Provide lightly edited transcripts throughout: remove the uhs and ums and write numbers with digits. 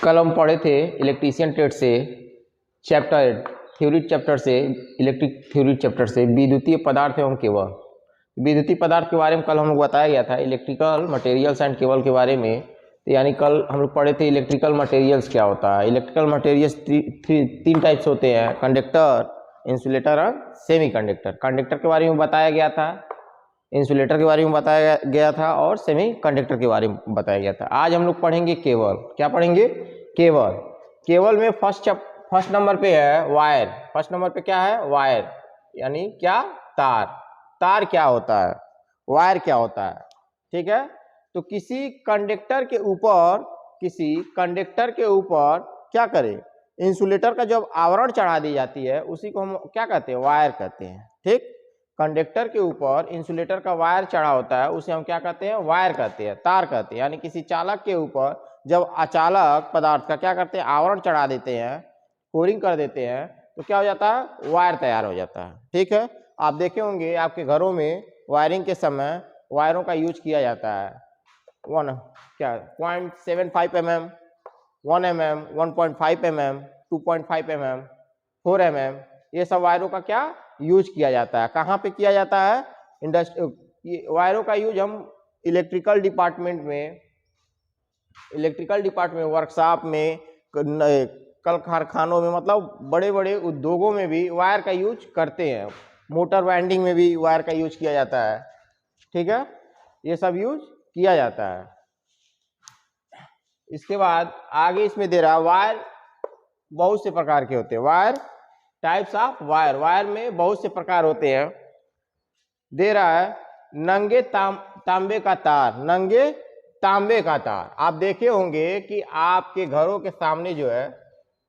कल हम पढ़े थे इलेक्ट्रीशियन ट्रेड से चैप्टर थ्योरी चैप्टर से इलेक्ट्रिक थ्योरी चैप्टर से विद्युतीय पदार्थ एवं केबल। विद्युतीय पदार्थ के बारे में कल हम लोग बताया गया था इलेक्ट्रिकल मटेरियल्स एंड केबल के बारे में। तो यानी कल हम लोग पढ़े थे इलेक्ट्रिकल मटेरियल्स क्या होता है। इलेक्ट्रिकल मटेरियल्स तीन टाइप्स होते हैं, कंडक्टर, इंसुलेटर और सेमी कंडक्टर। कंडक्टर के बारे में बताया गया था, इंसुलेटर के बारे में बताया गया था और सेमी कंडक्टर के बारे में बताया गया था। आज हम लोग पढ़ेंगे केबल। क्या पढ़ेंगे? केबल। केबल में फर्स्ट नंबर पे है वायर। फर्स्ट नंबर पे क्या है? वायर, यानी क्या? तार। तार क्या होता है? वायर क्या होता है? ठीक है। तो किसी कंडक्टर के ऊपर क्या करें? इंसुलेटर का जब आवरण चढ़ा दी जाती है उसी को हम क्या कहते हैं? वायर कहते हैं। ठीक। कंडक्टर के ऊपर इंसुलेटर का वायर चढ़ा होता है उसे हम क्या कहते हैं? वायर कहते हैं, तार कहते हैं। यानी किसी चालक के ऊपर जब अचालक पदार्थ का क्या करते हैं? आवरण चढ़ा देते हैं, कोरिंग कर देते हैं, तो क्या हो जाता है? वायर तैयार हो जाता है। ठीक है। आप देखे होंगे आपके घरों में वायरिंग के समय वायरों का यूज किया जाता है। 0.75 mm, 1 mm, 1.5 mm, 2.5 mm, 4 mm, ये सब वायरों का क्या यूज किया जाता है? कहाँ पे किया जाता है? वायरों का यूज हम इलेक्ट्रिकल डिपार्टमेंट वर्कशॉप में, कल कारखानों में, मतलब बड़े बड़े उद्योगों में भी वायर का यूज करते हैं। मोटर वाइंडिंग में भी वायर का यूज किया जाता है। ठीक है। ये सब यूज किया जाता है। इसके बाद आगे इसमें दे रहा है वायर बहुत से प्रकार के होते हैं। Wire types of wire. Wire में बहुत से प्रकार होते हैं। दे रहा है नंगे तांबे का तार। नंगे तांबे का तार। आप देखे होंगे कि आपके घरों के सामने जो है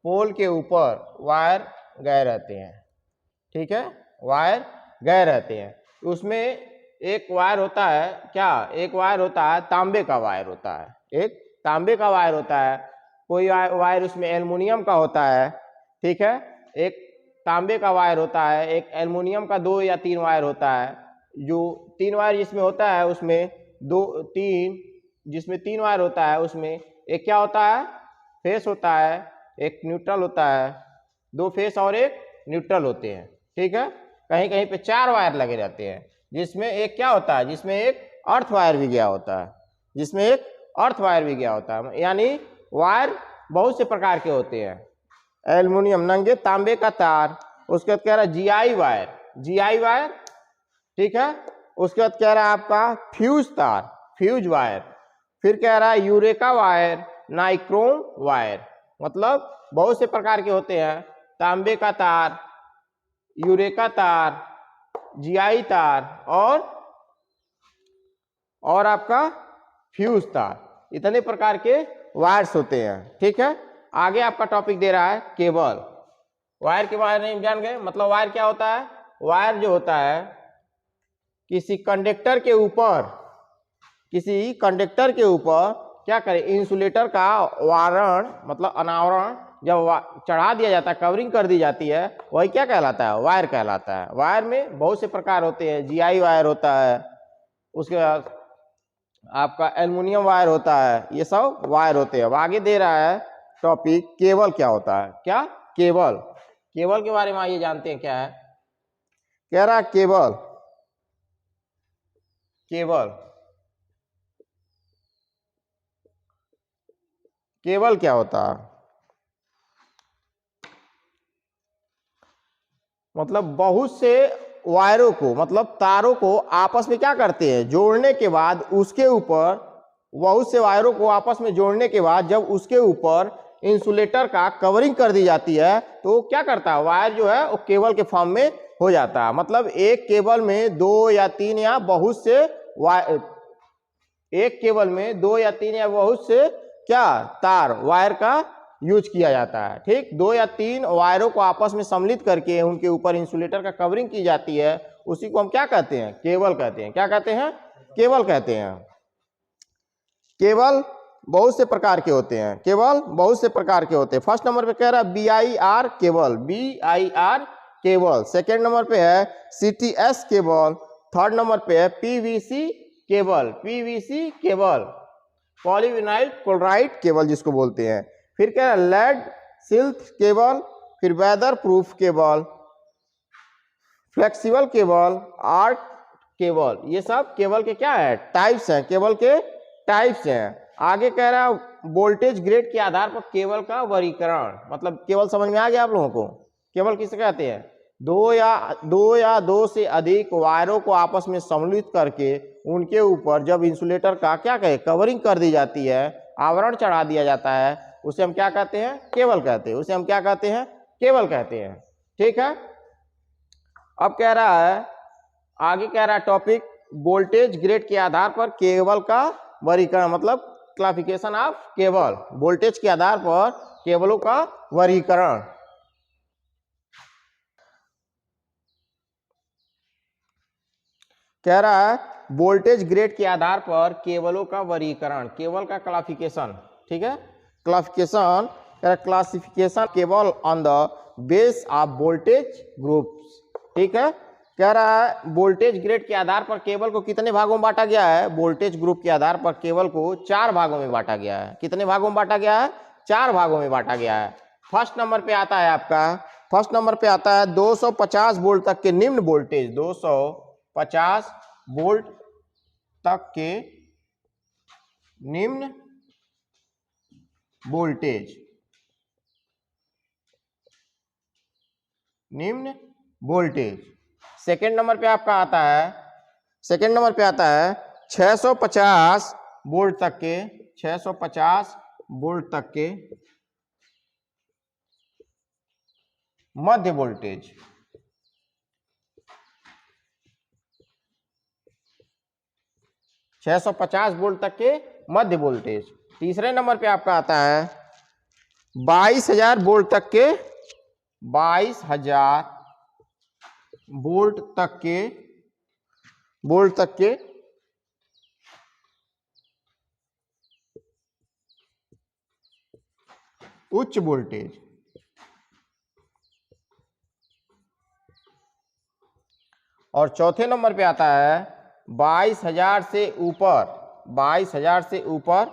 पोल के ऊपर वायर गए रहते हैं। ठीक है। वायर गए रहते हैं। उसमें एक वायर होता है क्या? एक वायर होता है तांबे का वायर होता है। एक तांबे का वायर होता है। कोई वायर उसमें एल्युमिनियम का होता है। ठीक है। एक तांबे का वायर होता है, एक एल्युमिनियम का 2 या 3 वायर होता है। जो 3 वायर जिसमें होता है उसमें जिसमें 3 वायर होता है उसमें एक क्या होता है? फेस होता है, एक न्यूट्रल होता है। 2 फेस और एक न्यूट्रल होते हैं। ठीक है। कहीं कहीं पे 4 वायर लगे रहते हैं, जिसमें एक क्या होता है? जिसमें एक अर्थ वायर भी गया होता है। यानी वायर बहुत से प्रकार के होते हैं। एल्युमिनियम, नंगे तांबे का तार। उसके बाद कह रहा है जीआई वायर। ठीक है। उसके बाद कह रहा है आपका फ्यूज तार, फ्यूज वायर। फिर कह रहा है यूरेका वायर, नाइक्रोम वायर। मतलब बहुत से प्रकार के होते हैं। तांबे का तार, यूरेका तार, जीआई तार और आपका फ्यूज तार। इतने प्रकार के वायर्स होते हैं। ठीक है। आगे आपका टॉपिक दे रहा है केबल। वायर के बारे में जान गए। मतलब वायर क्या होता है? वायर जो होता है किसी कंडक्टर के ऊपर क्या करें? इंसुलेटर का वारण मतलब अनावरण जब चढ़ा दिया जाता है, कवरिंग कर दी जाती है, वही क्या कहलाता है? वायर कहलाता है। वायर में बहुत से प्रकार होते हैं। जीआई वायर होता है, उसके बाद आपका एल्युमिनियम वायर होता है। ये सब वायर होते हैं। अब आगे दे रहा है टॉपिक केबल क्या होता है। क्या? केबल के बारे में आइए जानते हैं क्या है। कह रहा केबल क्या होता है? मतलब बहुत से वायरों को, मतलब तारों को आपस में क्या करते हैं? जोड़ने के बाद उसके ऊपर, बहुत से वायरों को आपस में जोड़ने के बाद जब उसके ऊपर इंसुलेटर का कवरिंग कर दी जाती है तो क्या करता है? वायर जो है वो केबल के फॉर्म में हो जाता है। मतलब एक केबल में 2 या 3 या बहुत से क्या तार, वायर का यूज किया जाता है। ठीक। 2 या 3 वायरों को आपस में सम्मिलित करके उनके ऊपर इंसुलेटर का कवरिंग की जाती है। उसी को हम क्या कहते हैं? केबल कहते हैं। क्या कहते हैं? केबल कहते हैं। केबल बहुत से प्रकार के होते हैं। फर्स्ट नंबर पे कह रहा है BIR केबल। सेकेंड नंबर पे है CTS केबल। थर्ड नंबर पे है PVC cable. Polyvinyl chloride cable जिसको बोलते हैं। फिर क्या है, लेड सिल्क केबल, फिर weather proof cable, flexible cable, arc cable, ये सब केबल के क्या है, टाइप्स हैं, केबल के टाइप्स हैं। आगे कह रहा है वोल्टेज ग्रेड के आधार पर केबल का वर्गीकरण, मतलब केबल समझ में आ गया आप लोगों को, केबल किसे कहते हैं, दो या दो से अधिक वायरों को आपस में सम्मिलित करके उनके ऊपर जब इंसुलेटर का क्या कहे कवरिंग कर दी जाती है, आवरण चढ़ा दिया जाता है, उसे हम क्या कहते हैं, केबल कहते हैं, उसे हम क्या कहते हैं, केबल कहते हैं। ठीक है, अब कह रहा है, आगे कह रहा है टॉपिक वोल्टेज ग्रेड के आधार पर केबल का वर्गीकरण, मतलब क्लासिफिकेशन ऑफ केबल, वोल्टेज के आधार पर केबलों का वर्गीकरण। कह रहा है वोल्टेज ग्रेड के आधार पर केबलों का वर्गीकरण, केबल का क्लासिफिकेशन। ठीक है, classification, classification cable on the base of voltage groups. ठीक है, कह रहा है वोल्टेज ग्रेड के आधार पर केबल को कितने भागों में बांटा गया है, वोल्टेज ग्रुप के आधार पर केबल को 4 भागों में बांटा गया है। कितने भागों में बांटा गया है, 4 भागों में बांटा गया है। फर्स्ट नंबर पे आता है आपका, फर्स्ट नंबर पे आता है 250 वोल्ट तक के निम्न वोल्टेज, 250 वोल्ट तक के निम्न वोल्टेज, निम्न वोल्टेज। सेकेंड नंबर पे आपका आता है, सेकेंड नंबर पे आता है 650 वोल्ट तक के, 650 वोल्ट तक के मध्य वोल्टेज। छह सौ 650 वोल्ट तक के मध्य वोल्टेज। तीसरे नंबर पे आपका आता है 22,000 वोल्ट तक के, 22,000 वोल्ट तक के, वोल्ट तक के उच्च वोल्टेज। और चौथे नंबर पे आता है 22,000 से ऊपर, 22,000 से ऊपर,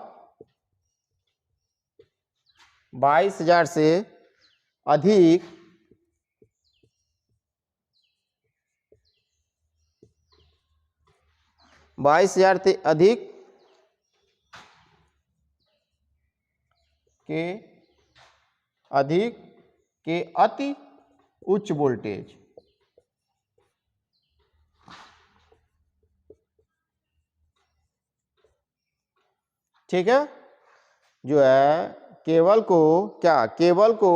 22,000 से अधिक से अधिक के अति उच्च वोल्टेज। ठीक है, जो है केबल को क्या, केबल को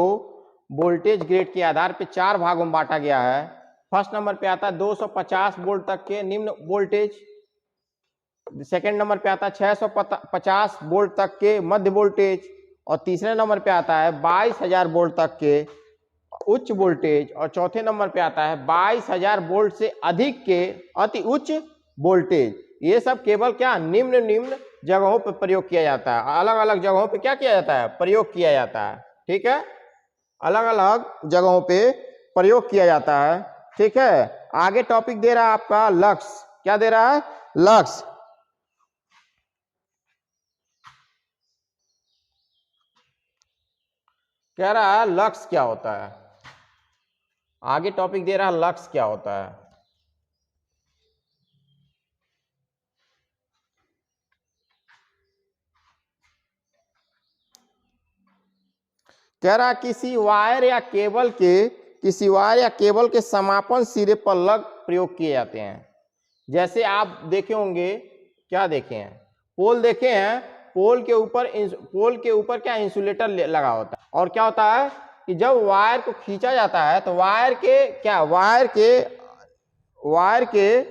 वोल्टेज ग्रेड के आधार पे 4 भागों में बांटा गया है। फर्स्ट नंबर पे आता है 250 वोल्ट तक के निम्न वोल्टेज, सेकेंड नंबर पे आता है 650 वोल्ट तक के मध्य वोल्टेज, और तीसरे नंबर पे आता है 22,000 वोल्ट तक के उच्च वोल्टेज, और चौथे नंबर पे आता है 22,000 वोल्ट से अधिक के अति उच्च वोल्टेज। ये सब केबल क्या, निम्न जगहों पर प्रयोग किया जाता है, अलग अलग जगहों पे क्या किया जाता है, प्रयोग किया जाता है। ठीक है, अलग अलग जगहों पे प्रयोग किया जाता है। ठीक है, आगे टॉपिक दे रहा है आपका लक्स, क्या दे रहा है, लक्स। कह रहा है लक्स क्या होता है, आगे टॉपिक दे रहा है लक्स क्या होता है। कह रहा किसी वायर या केबल के, किसी वायर या केबल के समापन सिरे पर लग प्रयोग किए जाते हैं। जैसे आप देखे होंगे, क्या देखे हैं, पोल देखे हैं, पोल के ऊपर क्या इंसुलेटर लगा होता है, और क्या होता है कि जब वायर को खींचा जाता है तो वायर के क्या, वायर के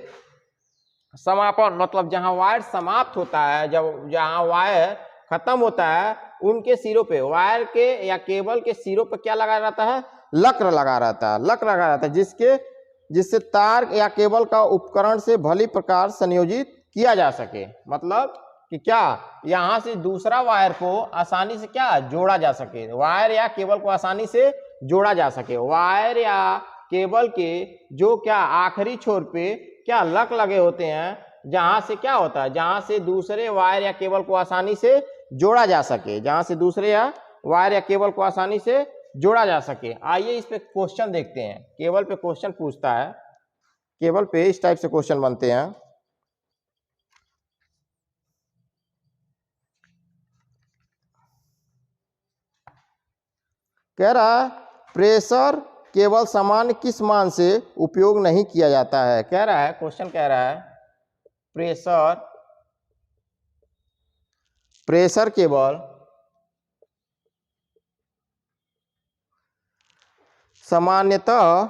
समापन, मतलब जहां वायर समाप्त होता है, जब जहां वायर खत्म होता है, उनके सिरों पे, वायर के या केबल के सिरों पे क्या लगा रहता है, लक्र लगा रहता है, लक्र लगा रहता है, जिससे तार या केबल का उपकरण से भली प्रकार संयोजित किया जा सके। मतलब कि क्या, यहां से दूसरा वायर को आसानी से क्या जोड़ा जा सके, वायर या केबल को आसानी से जोड़ा जा सके। वायर या केबल के जो क्या आखिरी छोर पे क्या लक लगे होते हैं, जहां से क्या होता है, जहां से दूसरे वायर या केबल को आसानी से जोड़ा जा सके, जहां से दूसरे या वायर या केबल को आसानी से जोड़ा जा सके। आइए इस पे क्वेश्चन देखते हैं। केबल पे क्वेश्चन पूछता है, केबल पे इस टाइप से क्वेश्चन बनते हैं। कह रहा है प्रेशर केवल सामान्य किस मान से उपयोग नहीं किया जाता है। कह रहा है, क्वेश्चन कह रहा है प्रेशर केवल सामान्यतः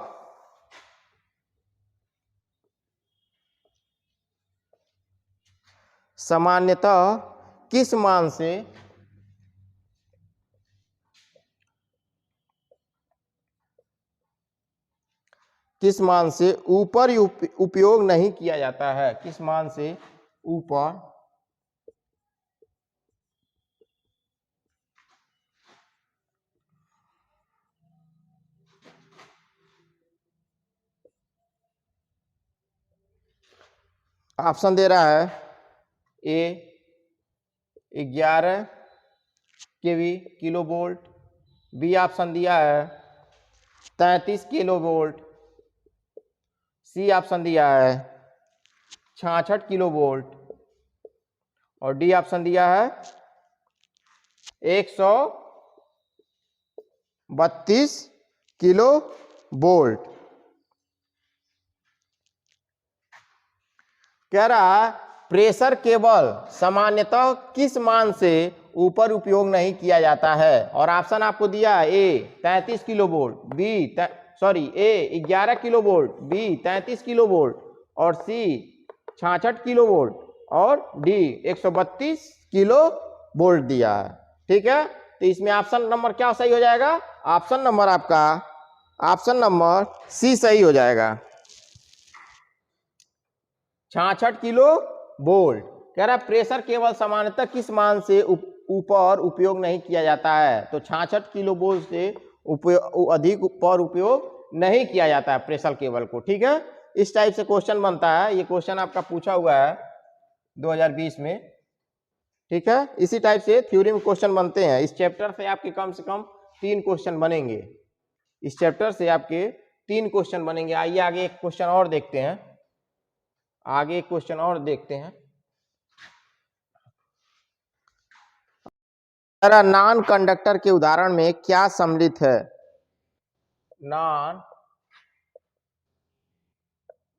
किस मान से ऊपर उपयोग नहीं किया जाता है, किस मान से ऊपर ऑप्शन दे रहा है ए 11 केवी किलो वोल्ट, बी ऑप्शन दिया है 33 किलो वोल्ट, सी ऑप्शन दिया है 66 किलो वोल्ट और डी ऑप्शन दिया है 132 किलो वोल्ट। कह रहा है प्रेशर केबल सामान्यतः किस मान से ऊपर उपयोग नहीं किया जाता है, और ऑप्शन आपको दिया है A 33 kilo volt, B A 11 kilo volt, B 33 kilo volt और सी 66 किलो वोल्ट और डी 132 किलो वोल्ट दिया है। ठीक है, तो इसमें ऑप्शन नंबर क्या सही हो जाएगा, ऑप्शन नंबर आपका ऑप्शन नंबर सी सही हो जाएगा, 66 किलो वोल्ट। कह रहा है प्रेशर केवल सामान्यतः किस मान से ऊपर उपयोग नहीं किया जाता है, तो 66 किलो वोल्ट से अधिक ऊपर उपयोग नहीं किया जाता है प्रेशर केबल को। ठीक है, इस टाइप से क्वेश्चन बनता है। ये क्वेश्चन आपका पूछा हुआ है 2020 में। ठीक है, इसी टाइप से थ्योरी में क्वेश्चन बनते हैं। इस चैप्टर से आपके कम से कम 3 क्वेश्चन बनेंगे, इस चैप्टर से आपके 3 क्वेश्चन बनेंगे। आइए आगे एक क्वेश्चन और देखते हैं, आगे एक क्वेश्चन और देखते हैं। नॉन कंडक्टर के उदाहरण में क्या सम्मिलित है, नॉन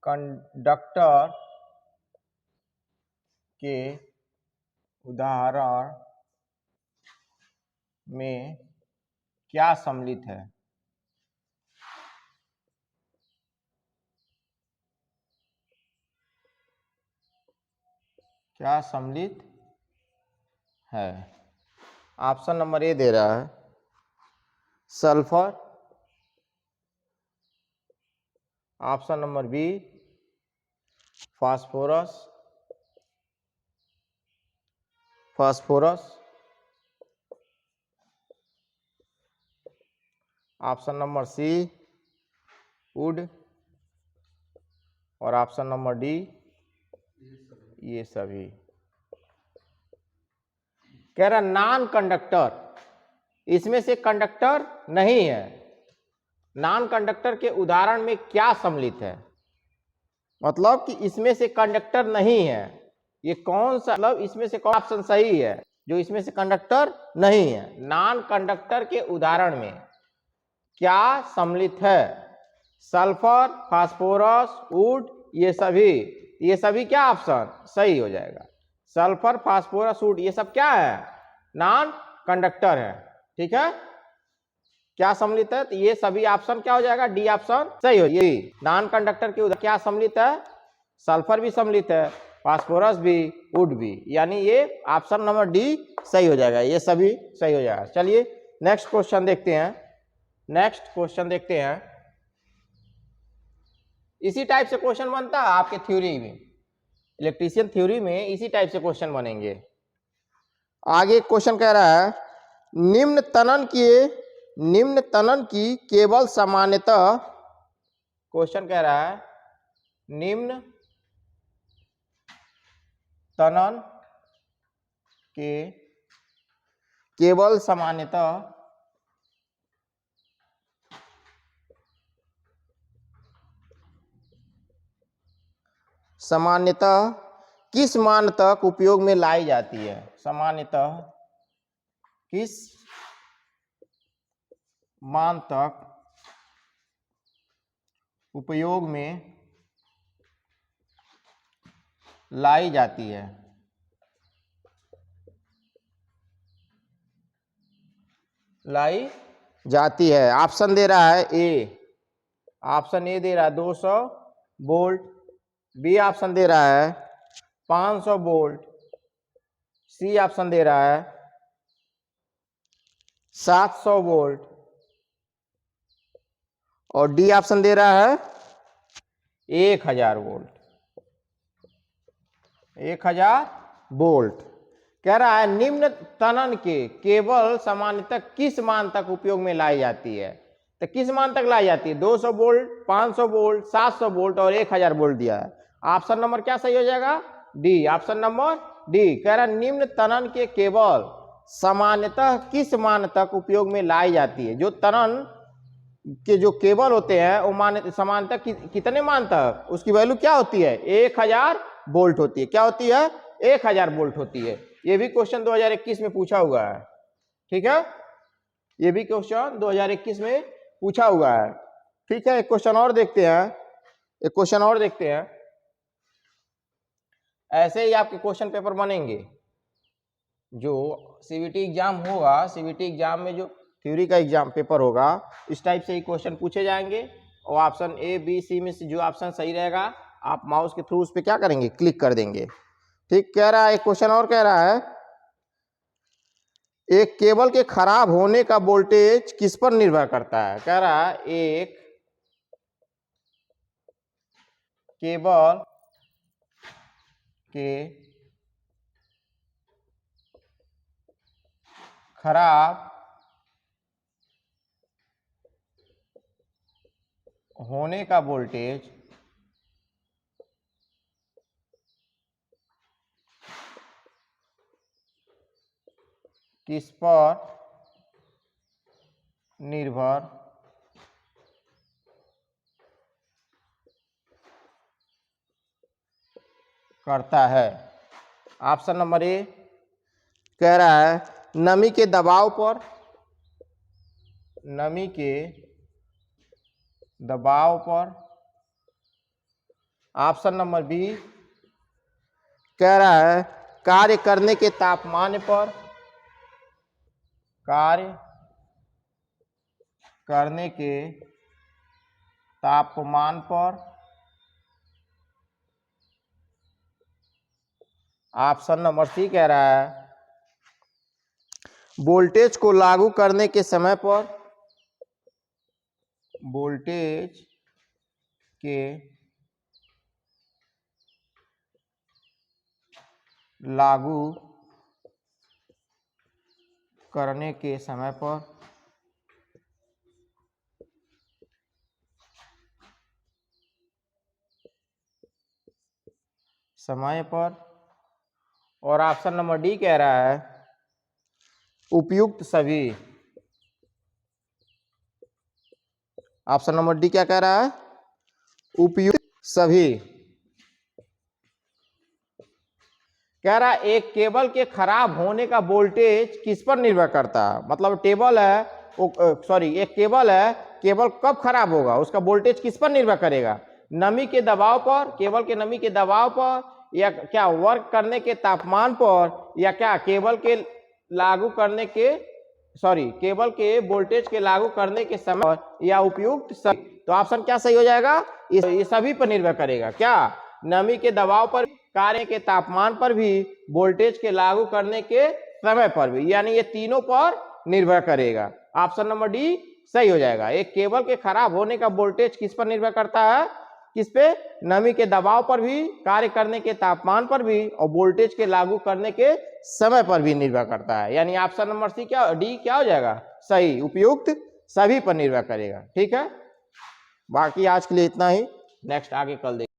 कंडक्टर के उदाहरण में क्या सम्मिलित है। क्या सम्मिलित है, ऑप्शन नंबर ए दे रहा है sulphur, option number B phosphorus, option number C wood और ऑप्शन नंबर डी ये सभी। कह रहा नॉन कंडक्टर, इसमें से कंडक्टर नहीं है, नॉन कंडक्टर के उदाहरण में क्या सम्मिलित है, मतलब कि इसमें से कंडक्टर नहीं है। ये कौन सा, मतलब इसमें से कौन ऑप्शन सही है जो इसमें से कंडक्टर नहीं है। नॉन कंडक्टर के उदाहरण में क्या सम्मिलित है, सल्फर, फास्फोरस, वुड, ये सभी क्या ऑप्शन सही हो जाएगा। सल्फर, फास्फोरस, वुड ये सब क्या है, नॉन कंडक्टर है। ठीक है, क्या सम्मिलित है, तो ये सभी ऑप्शन क्या हो जाएगा, डी ऑप्शन सही हो। ये नॉन कंडक्टर के उदाहरण क्या सम्मिलित है, सल्फर भी सम्मिलित है, फास्फोरस भी, वुड भी, यानी ये ऑप्शन नंबर डी सही हो जाएगा, ये सभी सही हो जाएगा। चलिए नेक्स्ट क्वेश्चन देखते हैं, नेक्स्ट क्वेश्चन देखते हैं। इसी टाइप से क्वेश्चन बनता है आपके थ्योरी में, इलेक्ट्रीशियन थ्योरी में इसी टाइप से क्वेश्चन बनेंगे। आगे क्वेश्चन कह रहा है निम्न तनन की केबल सामान्यतः, क्वेश्चन कह रहा है निम्न तनन के केवल सामान्यतः किस मान तक उपयोग में लाई जाती है? सामान्यतः किस मान तक उपयोग में लाई जाती है? लाई जाती है। ऑप्शन दे रहा है ए, ऑप्शन ए दे रहा है 200 वोल्ट, बी ऑप्शन दे रहा है 500 वोल्ट, सी ऑप्शन दे रहा है 700 वोल्ट और डी ऑप्शन दे रहा है 1000 वोल्ट। 1000 वोल्ट कह रहा है निम्न तनन के केवल सामान्यतः किस मान तक उपयोग में लाई जाती है? तो किस मान तक लाई जाती है? 200 वोल्ट, 500 वोल्ट, 700 वोल्ट और 1000 वोल्ट दिया है। ऑप्शन नंबर क्या सही हो जाएगा? D, option number D. कह रहा है निम्न तनन के केवल सामान्यतः किस मान तक उपयोग में लाई जाती है? जो तनन के जो केबल होते हैं वो मान सामान्यतः कितने मान तक, उसकी वैल्यू क्या होती है? 1000 वोल्ट होती है। क्या होती है? 1000 वोल्ट होती है। ये भी क्वेश्चन 2021 में पूछा हुआ है। ठीक है, ये भी क्वेश्चन 2021 में पूछा हुआ है। ठीक है, एक क्वेश्चन और देखते हैं, एक क्वेश्चन और देखते हैं। ऐसे ही आपके क्वेश्चन पेपर बनेंगे। जो सीबीटी एग्जाम होगा, सीबीटी एग्जाम में जो थ्योरी का एग्जाम पेपर होगा, इस टाइप से ही क्वेश्चन पूछे जाएंगे और ऑप्शन ए बी सी में से जो ऑप्शन सही रहेगा आप माउस के थ्रू उस पर क्या करेंगे? क्लिक कर देंगे। ठीक, कह रहा है एक क्वेश्चन और कह रहा है एक केबल के खराब होने का वोल्टेज किस पर निर्भर करता है? कह रहा है एक केबल के खराब होने का वोल्टेज किस पर निर्भर करता है? ऑप्शन नंबर ए कह रहा है नमी के दबाव पर, नमी के दबाव पर। ऑप्शन नंबर बी कह रहा है कार्य करने के तापमान पर, कार्य करने के तापमान पर। ऑप्शन नंबर सी कह रहा है वोल्टेज को लागू करने के समय पर, वोल्टेज के लागू करने के समय पर। समय पर। और ऑप्शन नंबर डी कह रहा है उपयुक्त सभी। ऑप्शन नंबर डी क्या कह रहा है? उपयुक्त सभी। कह रहा है एक केबल के खराब होने का वोल्टेज किस पर निर्भर करता है? मतलब टेबल है एक केबल है, केबल कब खराब होगा उसका वोल्टेज किस पर निर्भर करेगा? नमी के दबाव पर, केबल के नमी के दबाव पर, या क्या वर्क करने के तापमान पर, या क्या केबल के लागू करने के केबल के वोल्टेज के लागू करने के समय, या उपयुक्त सभी। तो ऑप्शन क्या सही हो जाएगा? ये सभी पर निर्भर करेगा। क्या? नमी के दबाव पर, कार्य के तापमान पर भी, वोल्टेज के लागू करने के समय पर भी, यानी ये तीनों पर निर्भर करेगा। ऑप्शन नंबर डी सही हो जाएगा। एक केबल के खराब होने का वोल्टेज किस पर निर्भर करता है? किस पे? नमी के दबाव पर भी, कार्य करने के तापमान पर भी और वोल्टेज के लागू करने के समय पर भी निर्भर करता है। यानी ऑप्शन नंबर सी क्या, डी क्या हो जाएगा? सही, उपयुक्त सभी पर निर्भर करेगा। ठीक है, बाकी आज के लिए इतना ही, नेक्स्ट आगे कल देखेंगे।